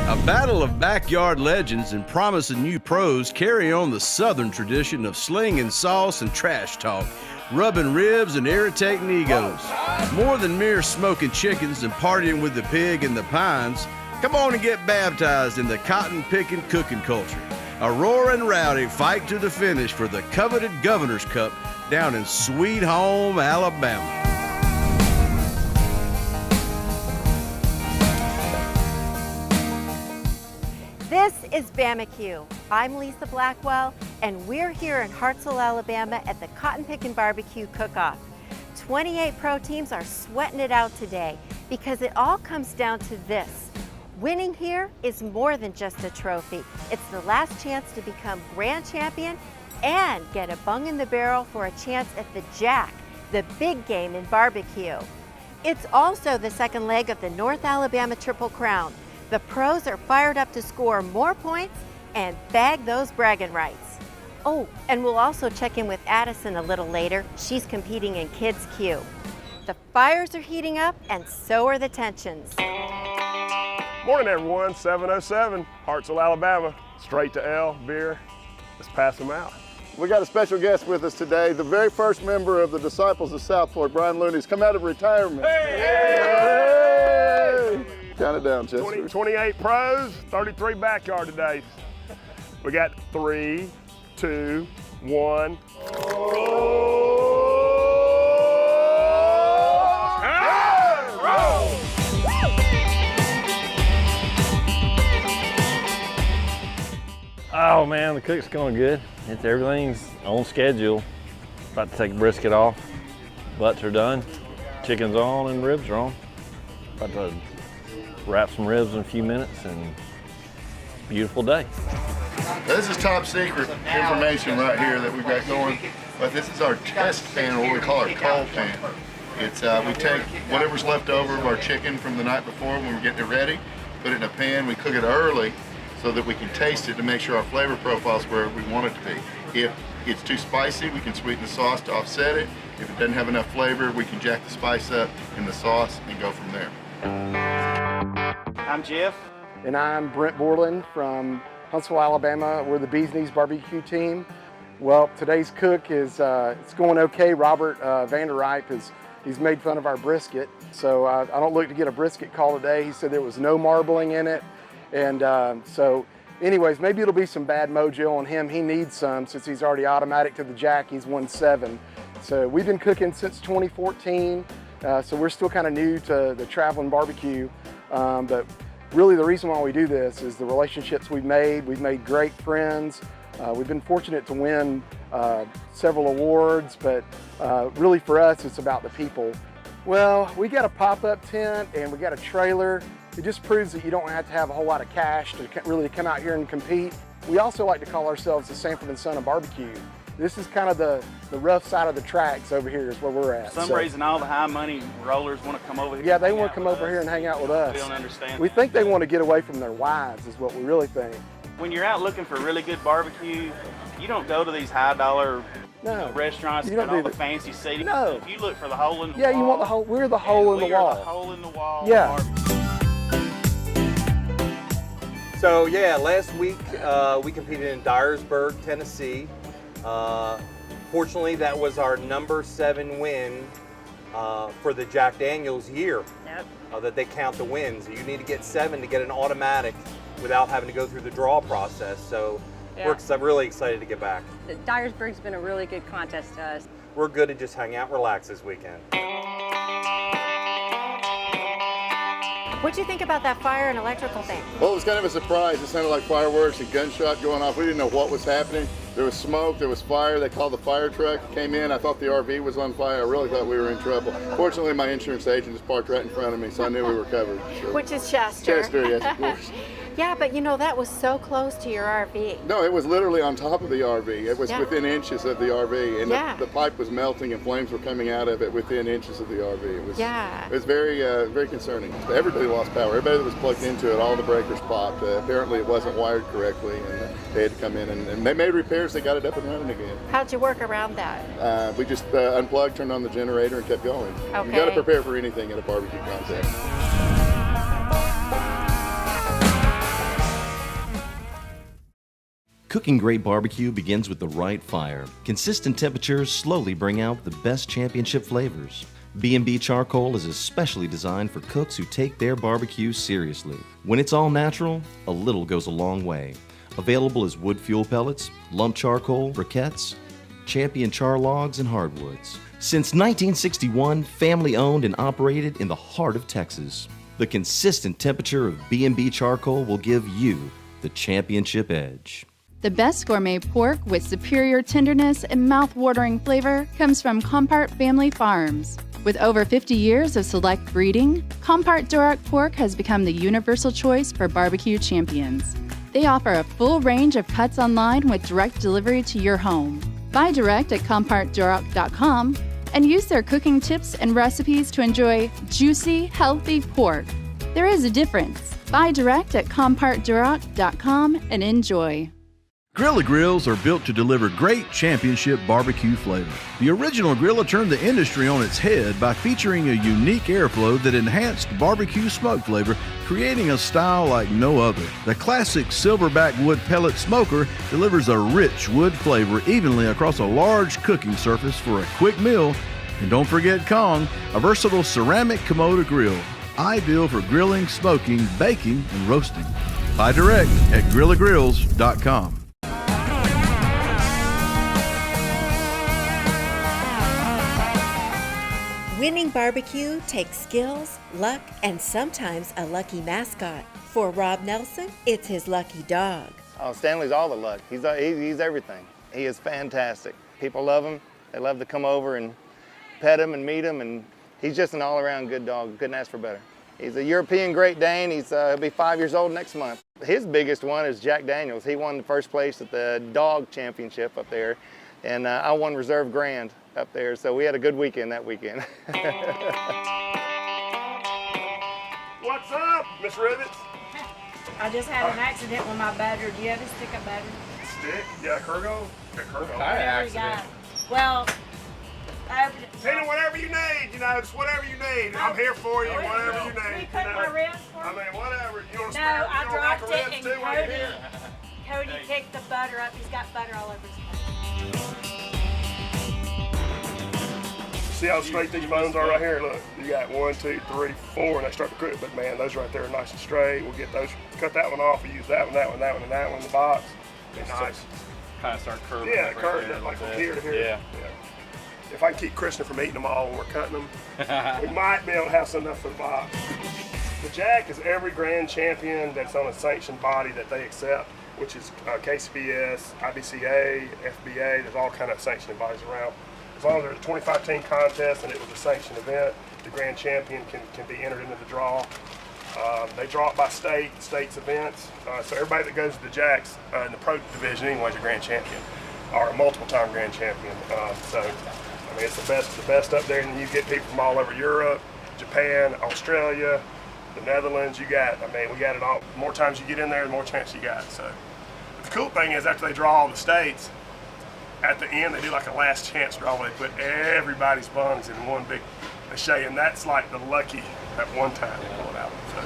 A battle of backyard legends and promising new pros carry on the southern tradition of slinging sauce and trash talk, rubbing ribs and irritating egos. More than mere smoking chickens and partying with the pig in the pines, come on and get baptized in the cotton-picking cooking culture. A roaring rowdy fight to the finish for the coveted Governor's Cup down in Sweet Home, Alabama. This is Bama-Q. I'm Lisa Blackwell, and we're here in Hartselle, Alabama at the Cotton Pickin' Barbecue Cook-Off. 28 pro teams are sweating it out today because it all comes down to this. Winning here is more than just a trophy. It's the last chance to become grand champion and get a bung in the barrel for a chance at the Jack, the big game in barbecue. It's also the second leg of the North Alabama Triple Crown. The pros are fired up to score more points and bag those bragging rights. Oh, and we'll also check in with Addison a little later. She's competing in Kids Q. The fires are heating up and so are the tensions. Morning everyone, 707, Hartselle, Alabama. Straight to L, beer, let's pass them out. We got a special guest with us today, the very first member of the Disciples of Southpork, Brian Looney's come out of retirement. Hey! Count it down, Chester. 28 pros, 33 backyard today. We got 3, 2, 1. Oh man, the cook's going good. Everything's on schedule. About to take a brisket off. Butts are done. Chicken's on and ribs are on. About to wrap some ribs in a few minutes and beautiful day. This is top secret information right here that we've got going, but this is our test pan, or what we call our cold pan. It's we take whatever's left over of our chicken from the night before when we're getting it ready, put it in a pan, we cook it early so that we can taste it to make sure our flavor profile is where we want it to be. If it's too spicy, we can sweeten the sauce to offset it. If it doesn't have enough flavor, we can jack the spice up in the sauce and go from there. I'm Jeff. And I'm Brent Borland from Huntsville, Alabama. We're the Bees Knees Barbecue team. Well, today's cook is it's going okay. Robert Vanderripe he's made fun of our brisket. So I don't look to get a brisket call today. He said there was no marbling in it. And so anyways, maybe it'll be some bad mojo on him. He needs some since he's already automatic to the Jack. He's won 7. So we've been cooking since 2014. So we're still kind of new to the traveling barbecue. But really the reason why we do this is the relationships we've made. We've made great friends. We've been fortunate to win several awards, but really for us, it's about the people. Well, we got a pop-up tent and we got a trailer. It just proves that you don't have to have a whole lot of cash to really come out here and compete. We also like to call ourselves the Sanford & Son of barbecue. This is kind of the rough side of the tracks over here is where we're at. For some reason, all the high money rollers want to come over here. Yeah, they want to come over here and hang out with us. We don't understand. We think they want to get away from their wives is what we really think. When you're out looking for really good barbecue, you don't go to these high dollar restaurants and all the fancy seating. No. If you look for the hole in the wall. Yeah, you want the hole. We're the hole in the wall. We are the hole in the wall. Yeah. So yeah, last week we competed in Dyersburg, Tennessee. Fortunately, that was our number 7 win for the Jack Daniels year. Yep. That they count the wins. You need to get 7 to get an automatic without having to go through the draw process. So I'm really excited to get back. Dyersburg's been a really good contest to us. We're good to just hang out and relax this weekend. What'd you think about that fire and electrical thing? Well, it was kind of a surprise. It sounded like fireworks and gunshot going off. We didn't know what was happening. There was smoke, there was fire. They called the fire truck, came in. I thought the RV was on fire. I really thought we were in trouble. Fortunately, my insurance agent is parked right in front of me, so I knew we were covered. Sure. Which is Chester. Chester, yes, of course. Yeah, but you know, that was so close to your RV. No, it was literally on top of the RV. It was within inches of the RV, and the pipe was melting and flames were coming out of it within inches of the RV. It was, it was very, very concerning. Everybody lost power. Everybody that was plugged into it, all the breakers popped. Apparently it wasn't wired correctly, and they had to come in and they made repairs. They got it up and running again. How'd you work around that? We just unplugged, turned on the generator, and kept going. Okay. You got to prepare for anything at a barbecue contest. Cooking great barbecue begins with the right fire. Consistent temperatures slowly bring out the best championship flavors. B&B charcoal is especially designed for cooks who take their barbecue seriously. When it's all natural, a little goes a long way. Available as wood fuel pellets, lump charcoal, briquettes, champion char logs, and hardwoods. Since 1961, family owned and operated in the heart of Texas. The consistent temperature of B&B charcoal will give you the championship edge. The best gourmet pork with superior tenderness and mouth-watering flavor comes from Compart Family Farms. With over 50 years of select breeding, Compart Duroc Pork has become the universal choice for barbecue champions. They offer a full range of cuts online with direct delivery to your home. Buy direct at CompartDuroc.com and use their cooking tips and recipes to enjoy juicy, healthy pork. There is a difference. Buy direct at CompartDuroc.com and enjoy. Grilla grills are built to deliver great championship barbecue flavor. The original Grilla turned the industry on its head by featuring a unique airflow that enhanced barbecue smoke flavor, creating a style like no other. The classic silverback wood pellet smoker delivers a rich wood flavor evenly across a large cooking surface for a quick meal. And don't forget Kong, a versatile ceramic Komodo grill, ideal for grilling, smoking, baking, and roasting. Buy direct at GrillaGrills.com. Winning barbecue takes skills, luck, and sometimes a lucky mascot. For Rob Nelson, it's his lucky dog. Oh, Stanley's all the luck. He's everything. He is fantastic. People love him. They love to come over and pet him and meet him, and he's just an all-around good dog. Couldn't ask for better. He's a European Great Dane. He'll be 5 years old next month. His biggest one is Jack Daniels. He won the first place at the dog championship up there, and I won reserve grand up there, so we had a good weekend that weekend. What's up, Miss Rivets? I just had an accident with my butter. Do you have a stick of butter? Stick? Yeah, Kurgo? Kurgo. Accident. Well, Tina, whatever you need, just whatever you need. I'm here for you, whatever you need. Can you cook my ribs for me? I mean, whatever. You want to No, I dropped it and too while you're here? Cody picked the butter up. He's got butter all over his face. See how straight these bones are right here? Look, you got 1, 2, 3, 4, and they start to cook. But man, those right there are nice and straight. We'll get those, cut that one off. We'll use that one, that one, that one, and that one in the box. It's nice. Kind of start curving. Yeah, curving it like from here to here. Yeah. If I can keep Kristen from eating them all when we're cutting them, we might be able to have some enough for the box. The Jack is every grand champion that's on a sanctioned body that they accept, which is KCBS, IBCA, FBA. There's all kind of sanctioning bodies around. As long as there's a 25-team contest and it was a sanctioned event, the grand champion can be entered into the draw. They draw it by states events. So everybody that goes to the Jacks in the pro division anyway is a grand champion, or a multiple-time grand champion. So I mean, it's the best up there, and you get people from all over Europe, Japan, Australia, the Netherlands. We got it all. The more times you get in there, the more chance you got. So but the cool thing is after they draw all the states, at the end, they do like a last chance draw where they put everybody's buns in one big sachet, and that's like the lucky at one time they pull it out. So.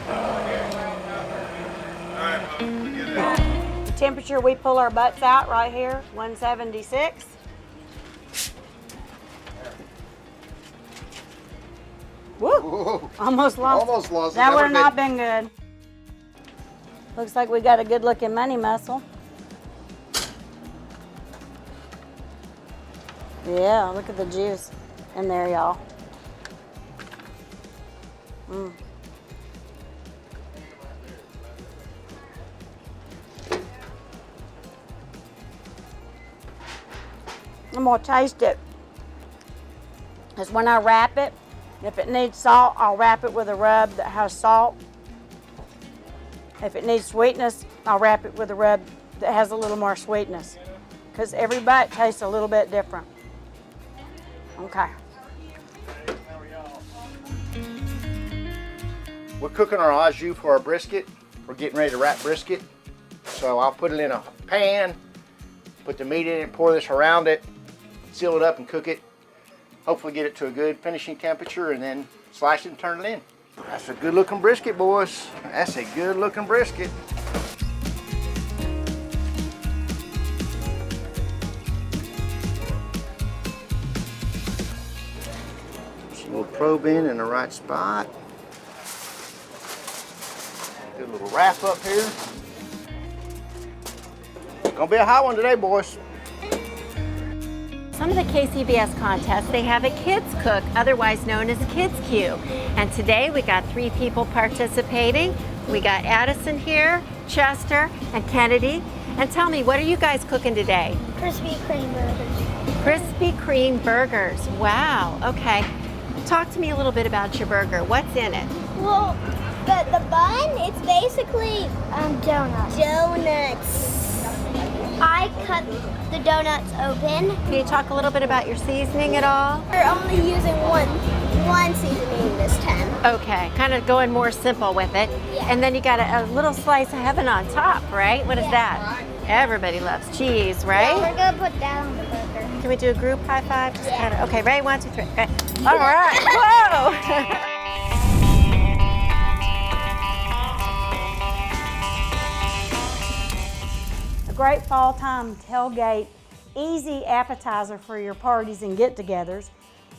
The temperature we pull our butts out right here, 176. Woo! Almost lost. That would have not been good. Looks like we got a good looking money muscle. Yeah, look at the juice in there, y'all. I'm gonna taste it. Because when I wrap it, if it needs salt, I'll wrap it with a rub that has salt. If it needs sweetness, I'll wrap it with a rub that has a little more sweetness. Because every bite tastes a little bit different. Okay. We're cooking our au jus for our brisket. We're getting ready to wrap brisket. So I'll put it in a pan, put the meat in it, pour this around it, seal it up and cook it. Hopefully get it to a good finishing temperature and then slice it and turn it in. That's a good looking brisket, boys. That's a good looking brisket. probe in the right spot. Do a little wrap up here. Gonna be a hot one today, boys. Some of the KCBS contests, they have a kids cook, otherwise known as Kids-Q. And today we got 3 people participating. We got Addison here, Chester, and Kennedy. And tell me, what are you guys cooking today? Krispy Kreme burgers. Krispy Kreme burgers. Wow, okay. Talk to me a little bit about your burger. What's in it? Well, the bun, it's basically donuts. Donuts. I cut the donuts open. Can you talk a little bit about your seasoning at all? We're only using one seasoning this time. Okay, kind of going more simple with it. Yeah. And then you got a little slice of heaven on top, right? What is that? Everybody loves cheese, right? Yeah, we're gonna put that on the burger. Can we do a group high five? Just Yeah. kinda, okay, ready? 1, 2, 3. Okay. All right, whoa! Great fall time tailgate, easy appetizer for your parties and get-togethers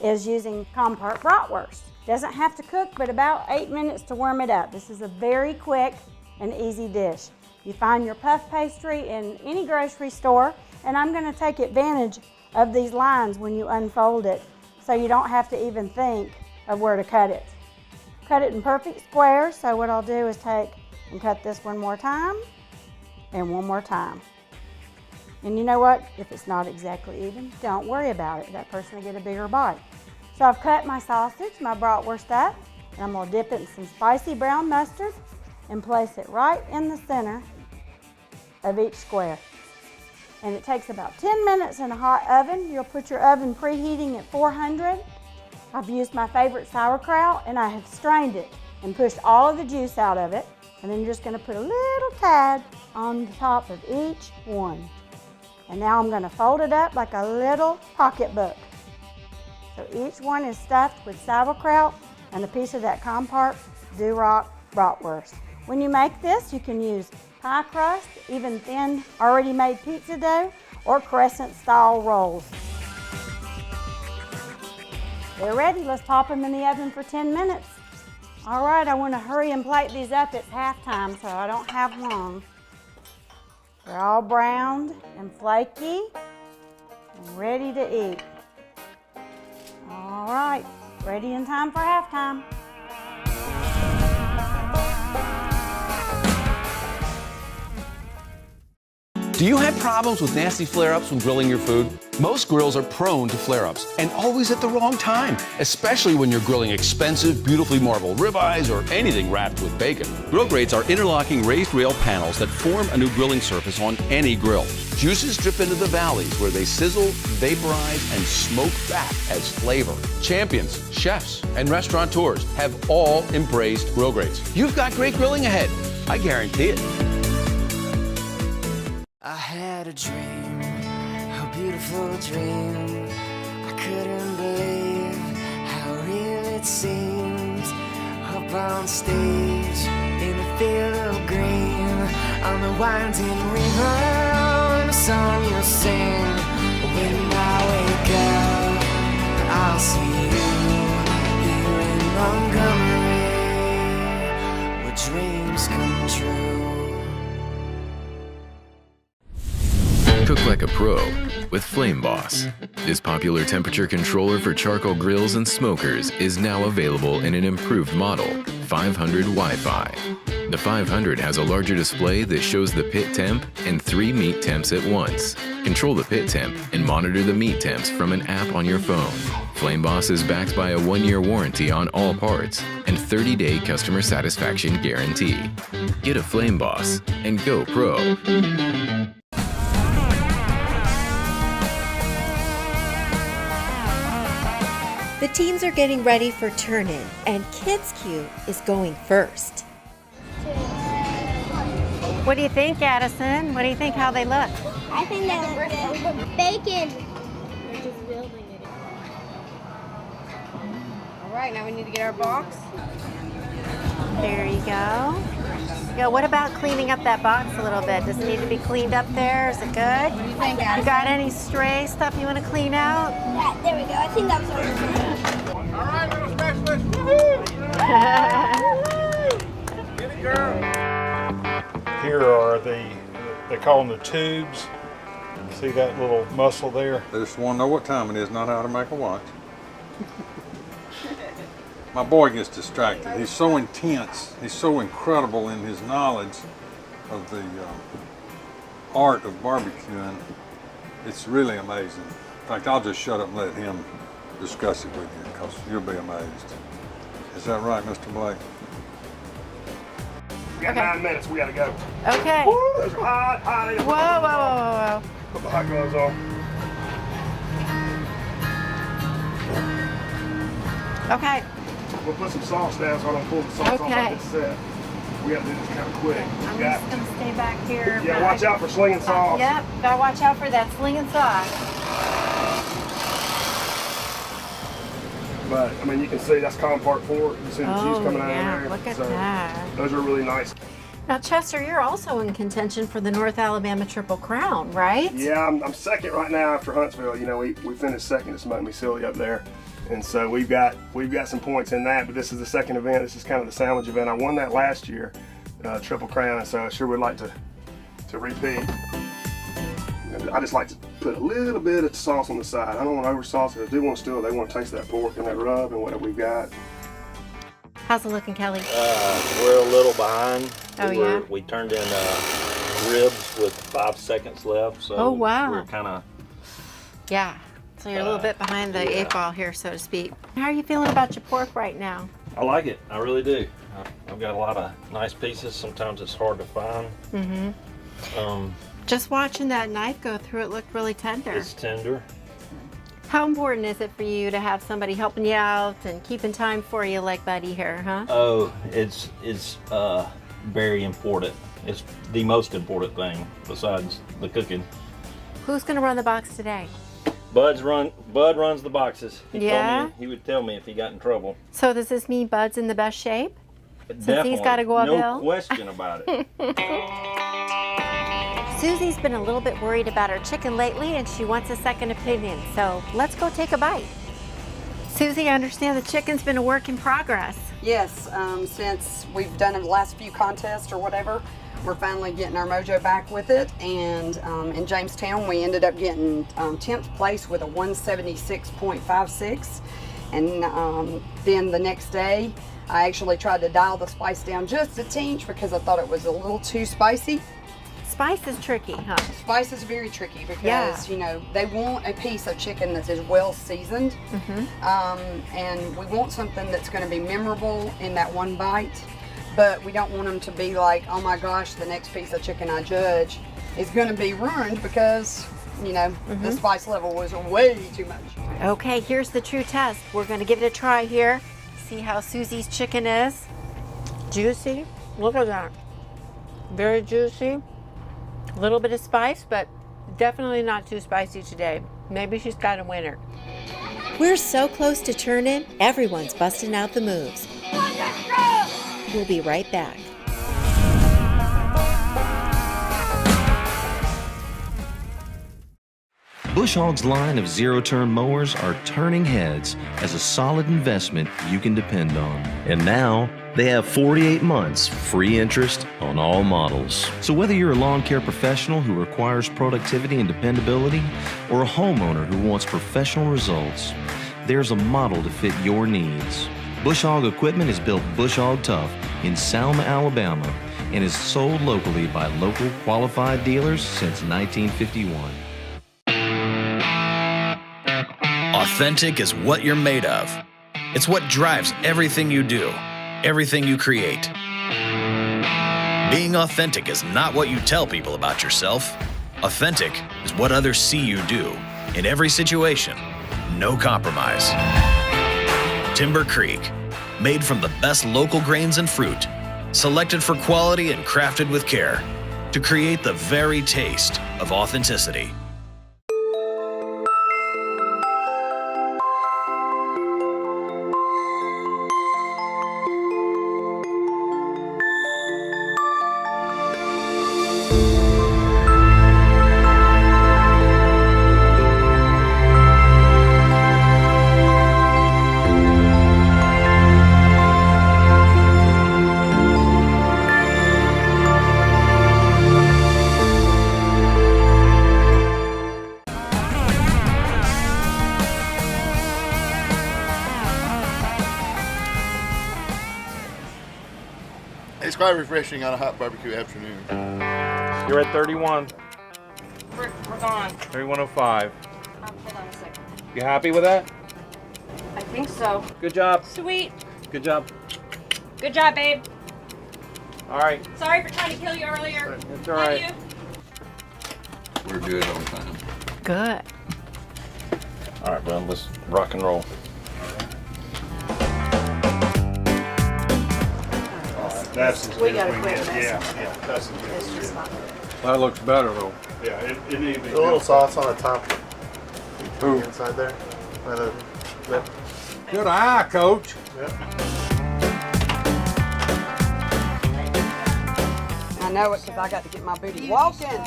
is using Compart bratwurst. Doesn't have to cook, but about 8 minutes to warm it up. This is a very quick and easy dish. You find your puff pastry in any grocery store, and I'm gonna take advantage of these lines when you unfold it, so you don't have to even think of where to cut it. Cut it in perfect squares, so what I'll do is take and cut this one more time, and one more time. And you know what? If it's not exactly even, don't worry about it. That person will get a bigger bite. So I've cut my sausage, my bratwurst up, and I'm gonna dip it in some spicy brown mustard and place it right in the center of each square. And it takes about 10 minutes in a hot oven. You'll put your oven preheating at 400. I've used my favorite sauerkraut, and I have strained it and pushed all of the juice out of it. And then you're just gonna put a little tad on the top of each one. And now I'm gonna fold it up like a little pocketbook. So each one is stuffed with sauerkraut and a piece of that Compart Duroc bratwurst. When you make this, you can use pie crust, even thin, already made pizza dough, or crescent style rolls. They're ready, let's pop them in the oven for 10 minutes. All right, I want to hurry and plate these up. It's halftime, so I don't have long. They're all browned and flaky and ready to eat. All right, ready in time for halftime. Do you have problems with nasty flare-ups when grilling your food? Most grills are prone to flare-ups, and always at the wrong time, especially when you're grilling expensive, beautifully marbled ribeyes or anything wrapped with bacon. Grill grates are interlocking raised rail panels that form a new grilling surface on any grill. Juices drip into the valleys where they sizzle, vaporize, and smoke back as flavor. Champions, chefs, and restaurateurs have all embraced grill grates. You've got great grilling ahead. I guarantee it. I had a dream, a beautiful dream. I couldn't believe how real it seemed. Up on stage, in the field of green, on the winding river, and a song you'll sing. When I wake up, I'll see you here in Montgomery, where dreams come true. Cook like a pro with Flame Boss. This popular temperature controller for charcoal grills and smokers is now available in an improved model, 500 Wi-Fi. The 500 has a larger display that shows the pit temp and 3 meat temps at once. Control the pit temp and monitor the meat temps from an app on your phone. Flame Boss is backed by a 1-year warranty on all parts and 30-day customer satisfaction guarantee. Get a Flame Boss and go pro. The teams are getting ready for turn-in, and Kids-Q is going first. What do you think, Addison? What do you think how they look? I think they look good. Bacon. They're just building it. All right, now we need to get our box. There you go. Yeah, what about cleaning up that box a little bit? Does it need to be cleaned up there? Is it good? What do you think, Addison? You got any stray stuff you want to clean out? Yeah, there we go. I think that's what we're doing. All right, little special Here are they call them the tubes. See that little muscle there? They just want to know what time it is, not how to make a watch. My boy gets distracted. He's so intense. He's so incredible in his knowledge of the art of barbecuing. It's really amazing. In fact, I'll just shut up and let him discuss it with you because you'll be amazed. Is that right, Mr. Blake? We got 9 minutes. We got to go. Okay. Woo, those are hot, hot. Whoa, whoa, whoa, whoa, whoa. Put the hot gloves on. Okay. We'll put some sauce down so I don't pull the sauce off like it's set. We got to do this kind of quick. I'm just going to stay back here. Yeah, watch out for slinging sauce. Yep, got to watch out for that slinging sauce. But, I mean, you can see that's Compart pork. You see the juice coming out of there. Look at that. Those are really nice. Now, Chester, you're also in contention for the North Alabama Triple Crown, right? Yeah, I'm second right now after Huntsville. You know, we finished second at Smoke Me Silly up there. And so we've got some points in that, but this is the second event. This is kind of the sandwich event. I won that last year, Triple Crown, and so I sure would like to repeat. I just like to put a little bit of sauce on the side. I don't want to over sauce it. I do want to still, they want to taste that pork and that rub and what we've got. How's it looking, Kelly? We're a little behind. Yeah? We turned in ribs with 5 seconds left, so oh, wow. we're kind of... Yeah, so you're a little bit behind the 8 ball here, so to speak. How are you feeling about your pork right now? I like it. I really do. I've got a lot of nice pieces. Sometimes it's hard to find. Mm-hmm. Just watching that knife go through, it looked really tender. It's tender. How important is it for you to have somebody helping you out and keeping time for you like Buddy here, huh? Oh, it's very important. It's the most important thing besides the cooking. Who's going to run the box today? Bud runs the boxes. He Yeah? told me he would tell me if he got in trouble. So does this mean Bud's in the best shape? Since Definitely. he's got to go uphill? No question about it. Susie's been a little bit worried about her chicken lately and she wants a second opinion, so let's go take a bite. Susie, I understand the chicken's been a work in progress. Yes, since we've done the last few contests or whatever, we're finally getting our mojo back with it. And in Jamestown, we ended up getting 10th place with a 176.56. And then the next day, I actually tried to dial the spice down just a tinge because I thought it was a little too spicy. Spice is tricky, huh? Spice is very tricky because, you know, they want a piece of chicken that is well seasoned. And we want something that's going to be memorable in that one bite, but we don't want them to be like, oh my gosh, the next piece of chicken I judge is going to be ruined because, you know, the spice level was way too much. Okay, here's the true test. We're going to give it a try here. See how Susie's chicken is. Juicy. Look at that. Very juicy. A little bit of spice, but definitely not too spicy today. Maybe she's got a winner. We're so close to turn-in, everyone's busting out the moves. We'll be right back. Bush Hogg's line of zero-turn mowers are turning heads as a solid investment you can depend on. And now, they have 48 months free interest on all models. So whether you're a lawn care professional who requires productivity and dependability, or a homeowner who wants professional results, there's a model to fit your needs. Bush Hogg equipment is built Bush Hogg tough in Selma, Alabama, and is sold locally by local qualified dealers since 1951. Authentic is what you're made of. It's what drives everything you do, everything you create. Being authentic is not what you tell people about yourself. Authentic is what others see you do. In every situation, no compromise. Timber Creek, made from the best local grains and fruit, selected for quality and crafted with care to create the very taste of authenticity. It's quite refreshing on a hot barbecue afternoon. You're at 31. We're gone. 3105. Hold on a second. You happy with that? I think so. Good job. Sweet. Good job. Good job, babe. All right. Sorry for trying to kill you earlier. That's all Love right. you. We're good on time. Good. All right, bro, let's rock and roll. That's as We good gotta as we quit get. this. Yeah, that's as good as It's we just get. not. That looks better though. Yeah, it needs to be A little good. sauce on the top. Who? Inside there. By the lip. Good eye, Coach. I know it because I got to get my booty walking.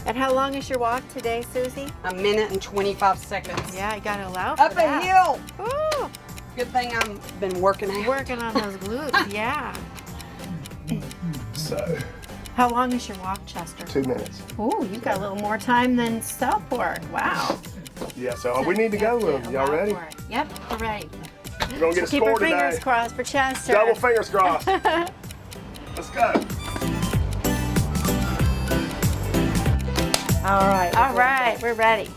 And how long is your walk today, Susie? 1 minute and 25 seconds. Yeah, you gotta allow for Up a that. hill. Ooh, Good thing I've been working out. working on those glutes, yeah. So, How long is your walk, Chester? 2 minutes. Ooh, you've got a little more time than Southpork. Wow. Yeah, so we need to go. Y'all ready? Yep, we're ready. We're going to get a Keep score our fingers today. crossed for Chester. Double fingers crossed. Let's go. All right. All right, we're ready.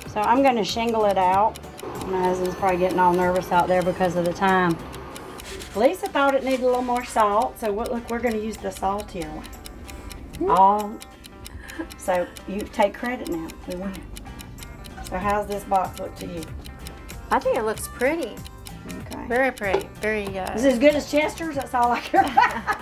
So I'm going to shingle it out. My husband's probably getting all nervous out there because of the time. Lisa thought it needed a little more salt, so look, we're going to use the saltier one. So you take credit now. We win. So how's this box look to you? I think it looks pretty. Okay. Very pretty. Very. Is it as good as Chester's? That's all I care about.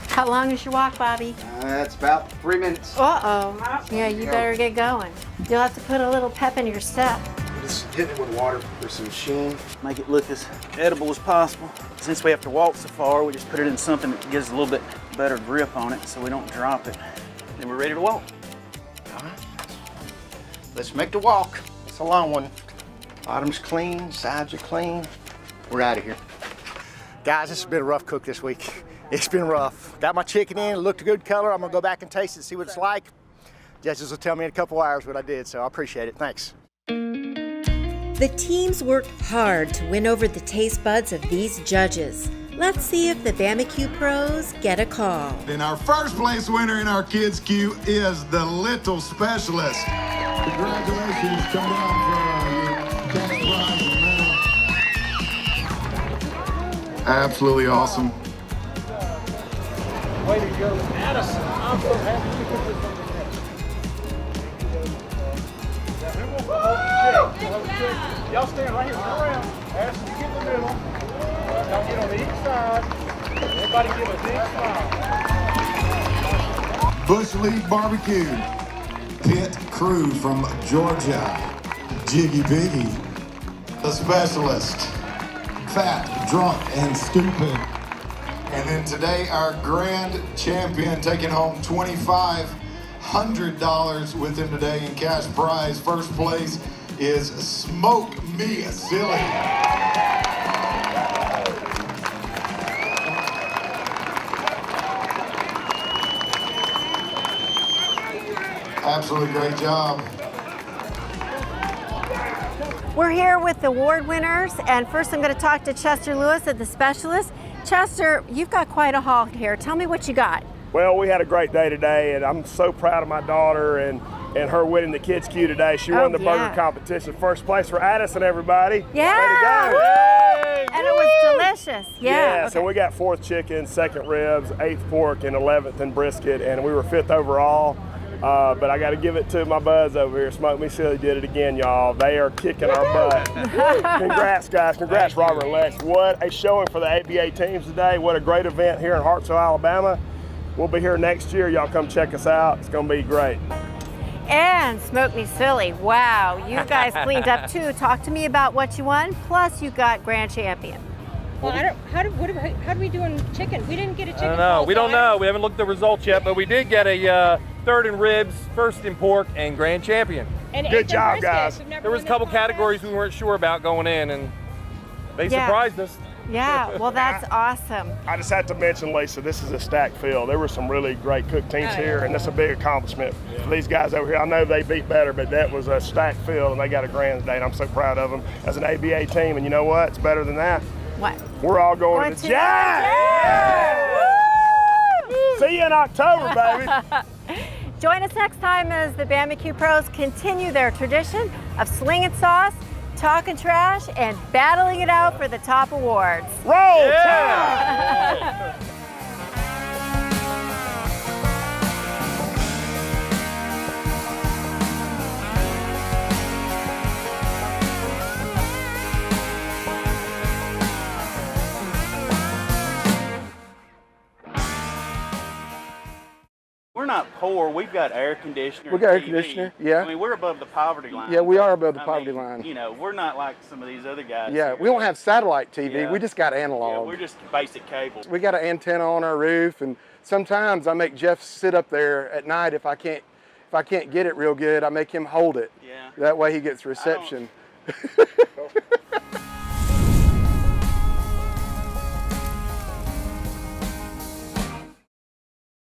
How long is your walk, Bobby? It's about 3 minutes. Uh-oh. Yeah, you better get going. You'll have to put a little pep in your step. Just hit it with water for some sheen. Make it look as edible as possible. Since we have to walk so far, we just put it in something that gives a little bit better grip on it so we don't drop it. Then we're ready to walk. All right. Let's make the walk. It's a long one. Bottom's clean, sides are clean. We're out of here. Guys, this has been a rough cook this week. It's been rough. Got my chicken in, it looked a good color. I'm gonna go back and taste it, see what it's like. Judges will tell me in a couple hours what I did, so I appreciate it. Thanks. The teams worked hard to win over the taste buds of these judges. Let's see if the Bama-Q pros get a call. And our first place winner in our Kids Q is the Little Specialist. Congratulations, come down for your cash prize and medal. Absolutely awesome. Way to go, Addison. I'm so happy you put this on the net. Y'all stand right here, turn around. Addison, you get in the middle. Y'all get on each side. Everybody give a big smile. Bush League Barbecue. Pit crew from Georgia. Jiggy Biggie. The Specialist. Fat, Drunk, and Stupid. And then today, our grand champion taking home $2,500 with him today in cash prize. First place is Smoke Me Silly. Absolutely great job. We're here with the award winners, and first I'm going to talk to Chester Lewis at the Specialist. Chester, you've got quite a haul here. Tell me what you got. Well, we had a great day today, and I'm so proud of my daughter and her winning the Kids Q today. She won the burger competition. First place for Addison, everybody. Yeah. Way to go. Woo! And it was delicious. Yeah. Okay. So we got 4th chicken, 2nd ribs, 8th pork, and 11th in brisket, and we were 5th overall. But I got to give it to my buds over here. Smoke Me Silly did it again, y'all. They are kicking our butt. Congrats, guys. Congrats, Robert and Lex. What a showing for the ABA teams today. What a great event here in Hartselle, Alabama. We'll be here next year. Y'all come check us out. It's going to be great. And Smoke Me Silly. Wow, you guys cleaned up too. Talk to me about what you won. Plus, you got grand champion. Well, how do we do on chicken? We didn't get a chicken. I don't know. We don't know. We haven't looked at the results yet, but we did get a 3rd in ribs, 1st in pork, and grand champion. And good job, guys. There was a couple categories we weren't sure about going in, and they surprised us. Yeah, well, that's awesome. I just had to mention, Lisa, this is a stacked field. There were some really great cook teams here, and that's a big accomplishment for these guys over here. I know they beat better, but that was a stacked field, and they got a grand today, and I'm so proud of them as an ABA team. And you know what? It's better than that. What? We're all going to the Jag! See you in October, baby. Join us next time as the Bama-Q pros continue their tradition of slinging sauce, talking trash, and battling it out for the top awards. Roll Tide! We're not poor. We've got air conditioner. We got air TV. conditioner, yeah. I mean, we're above the poverty line. Yeah, we are above the I poverty mean, line. You know, we're not like some of these other guys. Yeah, here. we don't have satellite TV. Yeah. We just got analog. Yeah, we're just basic cable. We got an antenna on our roof, and sometimes I make Jeff sit up there at night if I can't get it real good. I make him hold it. Yeah. That way he gets reception.